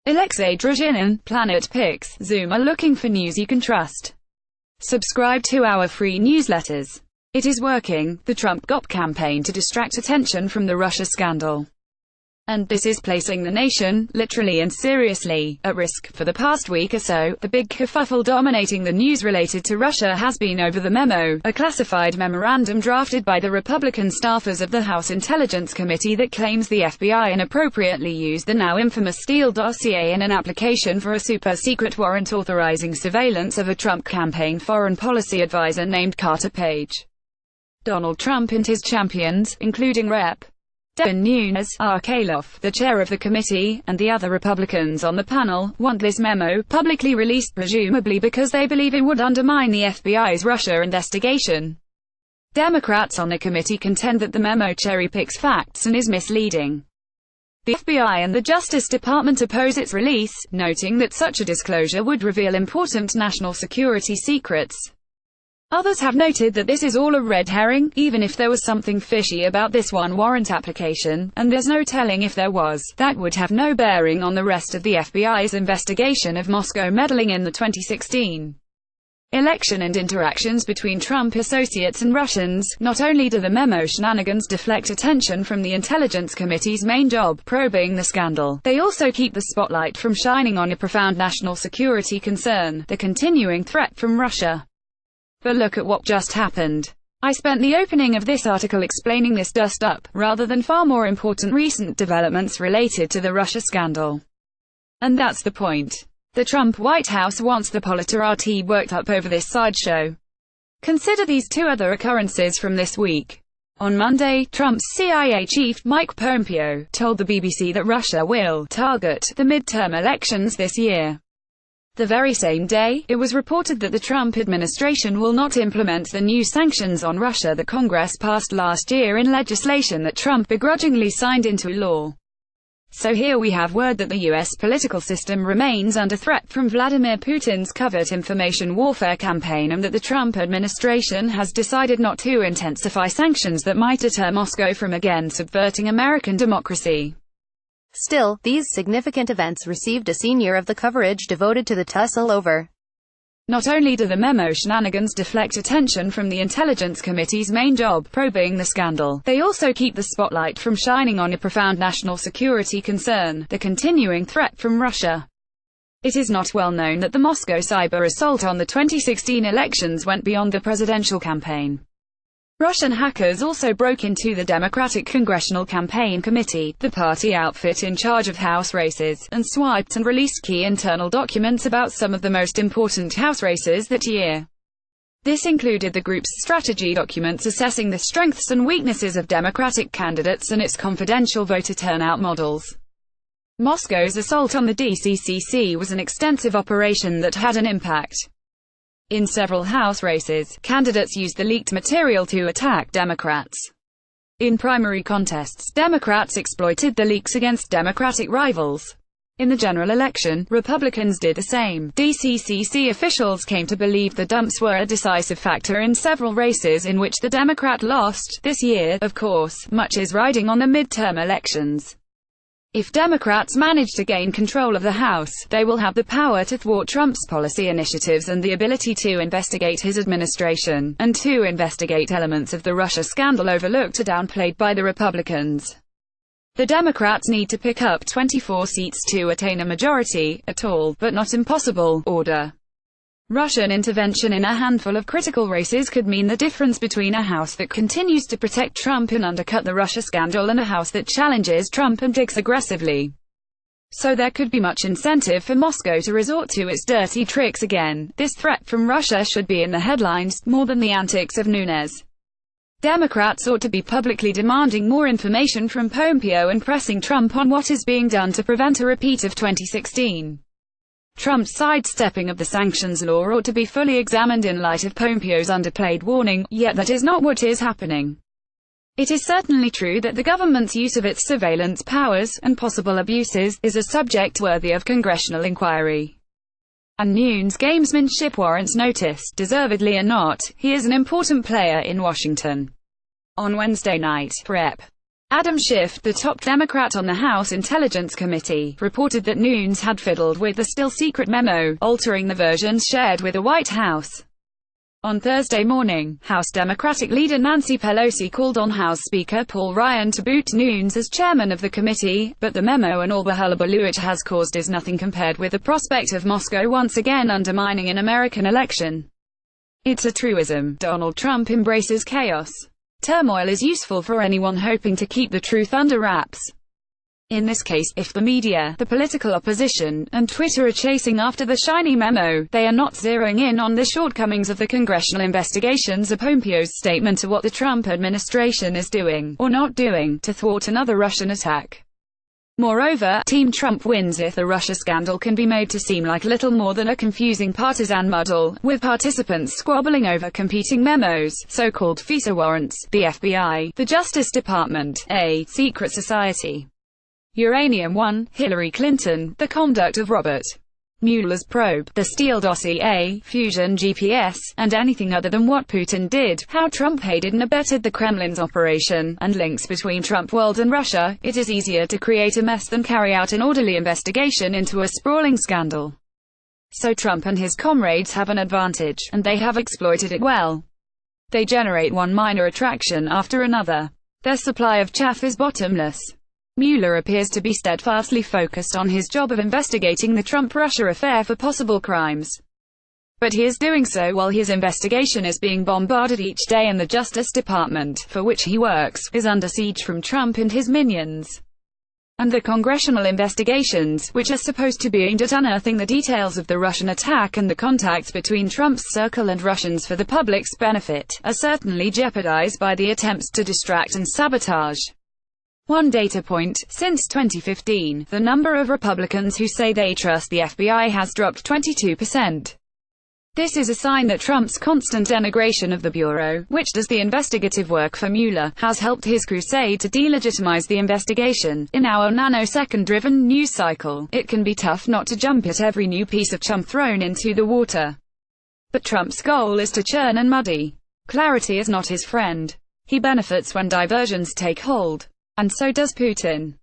Alexei Druzhinin, Planet Picks, Zoom are looking for news you can trust. Subscribe to our free newsletters. It is working, the Trump GOP campaign to distract attention from the Russia scandal. And this is placing the nation, literally and seriously, at risk. For the past week or so, the big kerfuffle dominating the news related to Russia has been over the memo, a classified memorandum drafted by the Republican staffers of the House Intelligence Committee that claims the FBI inappropriately used the now infamous Steele dossier in an application for a super-secret warrant authorizing surveillance of a Trump campaign foreign policy advisor named Carter Page. Donald Trump and his champions, including Rep. Nunes, Arkaloff, the chair of the committee, and the other Republicans on the panel, want this memo publicly released presumably because they believe it would undermine the FBI's Russia investigation. Democrats on the committee contend that the memo cherry-picks facts and is misleading. The FBI and the Justice Department oppose its release, noting that such a disclosure would reveal important national security secrets. Others have noted that this is all a red herring, even if there was something fishy about this one warrant application, and there's no telling if there was, that would have no bearing on the rest of the FBI's investigation of Moscow meddling in the 2016 election and interactions between Trump associates and Russians. Not only do the memo shenanigans deflect attention from the Intelligence Committee's main job, probing the scandal, they also keep the spotlight from shining on a profound national security concern, the continuing threat from Russia. But look at what just happened. I spent the opening of this article explaining this dust-up, rather than far more important recent developments related to the Russia scandal. And that's the point. The Trump White House wants the politerati worked up over this sideshow. Consider these two other occurrences from this week. On Monday, Trump's CIA chief, Mike Pompeo, told the BBC that Russia will target the midterm elections this year. The very same day, it was reported that the Trump administration will not implement the new sanctions on Russia that Congress passed last year in legislation that Trump begrudgingly signed into law. So here we have word that the U.S. political system remains under threat from Vladimir Putin's covert information warfare campaign, and that the Trump administration has decided not to intensify sanctions that might deter Moscow from again subverting American democracy. Still, these significant events received a senior of the coverage devoted to the tussle over. Not only do the memo shenanigans deflect attention from the Intelligence Committee's main job, probing the scandal, they also keep the spotlight from shining on a profound national security concern, the continuing threat from Russia. It is not well known that the Moscow cyber assault on the 2016 elections went beyond the presidential campaign. Russian hackers also broke into the Democratic Congressional Campaign Committee, the party outfit in charge of House races, and swiped and released key internal documents about some of the most important House races that year. This included the group's strategy documents assessing the strengths and weaknesses of Democratic candidates and its confidential voter turnout models. Moscow's assault on the DCCC was an extensive operation that had an impact. In several House races, candidates used the leaked material to attack Democrats. In primary contests, Democrats exploited the leaks against Democratic rivals. In the general election, Republicans did the same. DCCC officials came to believe the dumps were a decisive factor in several races in which the Democrat lost. This year, of course, much is riding on the midterm elections. If Democrats manage to gain control of the House, they will have the power to thwart Trump's policy initiatives and the ability to investigate his administration, and to investigate elements of the Russia scandal overlooked or downplayed by the Republicans. The Democrats need to pick up 24 seats to attain a majority, a tall, but not impossible, order. Russian intervention in a handful of critical races could mean the difference between a House that continues to protect Trump and undercut the Russia scandal and a House that challenges Trump and digs aggressively. So there could be much incentive for Moscow to resort to its dirty tricks again. This threat from Russia should be in the headlines, more than the antics of Nunes. Democrats ought to be publicly demanding more information from Pompeo and pressing Trump on what is being done to prevent a repeat of 2016. Trump's sidestepping of the sanctions law ought to be fully examined in light of Pompeo's underplayed warning, yet that is not what is happening. It is certainly true that the government's use of its surveillance powers, and possible abuses, is a subject worthy of congressional inquiry. And Nunes' gamesmanship warrants notice, deservedly or not. He is an important player in Washington. On Wednesday night, Rep. Adam Schiff, the top Democrat on the House Intelligence Committee, reported that Nunes had fiddled with the still-secret memo, altering the versions shared with the White House. On Thursday morning, House Democratic leader Nancy Pelosi called on House Speaker Paul Ryan to boot Nunes as chairman of the committee, but the memo and all the hullabaloo it has caused is nothing compared with the prospect of Moscow once again undermining an American election. It's a truism: Donald Trump embraces chaos. Turmoil is useful for anyone hoping to keep the truth under wraps. In this case, if the media, the political opposition, and Twitter are chasing after the shiny memo, they are not zeroing in on the shortcomings of the congressional investigations or Pompeo's statement to what the Trump administration is doing, or not doing, to thwart another Russian attack. Moreover, Team Trump wins if the Russia scandal can be made to seem like little more than a confusing partisan muddle, with participants squabbling over competing memos, so-called FISA warrants, the FBI, the Justice Department, a secret society. Uranium One, Hillary Clinton, the conduct of Robert Mueller's probe, the Steele dossier, fusion GPS, and anything other than what Putin did, how Trump aided and abetted the Kremlin's operation, and links between Trump world and Russia. It is easier to create a mess than carry out an orderly investigation into a sprawling scandal. So Trump and his comrades have an advantage, and they have exploited it well. They generate one minor attraction after another. Their supply of chaff is bottomless. Mueller appears to be steadfastly focused on his job of investigating the Trump-Russia affair for possible crimes. But he is doing so while his investigation is being bombarded each day and the Justice Department, for which he works, is under siege from Trump and his minions. And the congressional investigations, which are supposed to be aimed at unearthing the details of the Russian attack and the contacts between Trump's circle and Russians for the public's benefit, are certainly jeopardized by the attempts to distract and sabotage. One data point: since 2015, the number of Republicans who say they trust the FBI has dropped 22%. This is a sign that Trump's constant denigration of the Bureau, which does the investigative work for Mueller, has helped his crusade to delegitimize the investigation. In our nanosecond-driven news cycle, it can be tough not to jump at every new piece of chum thrown into the water. But Trump's goal is to churn and muddy. Clarity is not his friend. He benefits when diversions take hold. And so does Putin.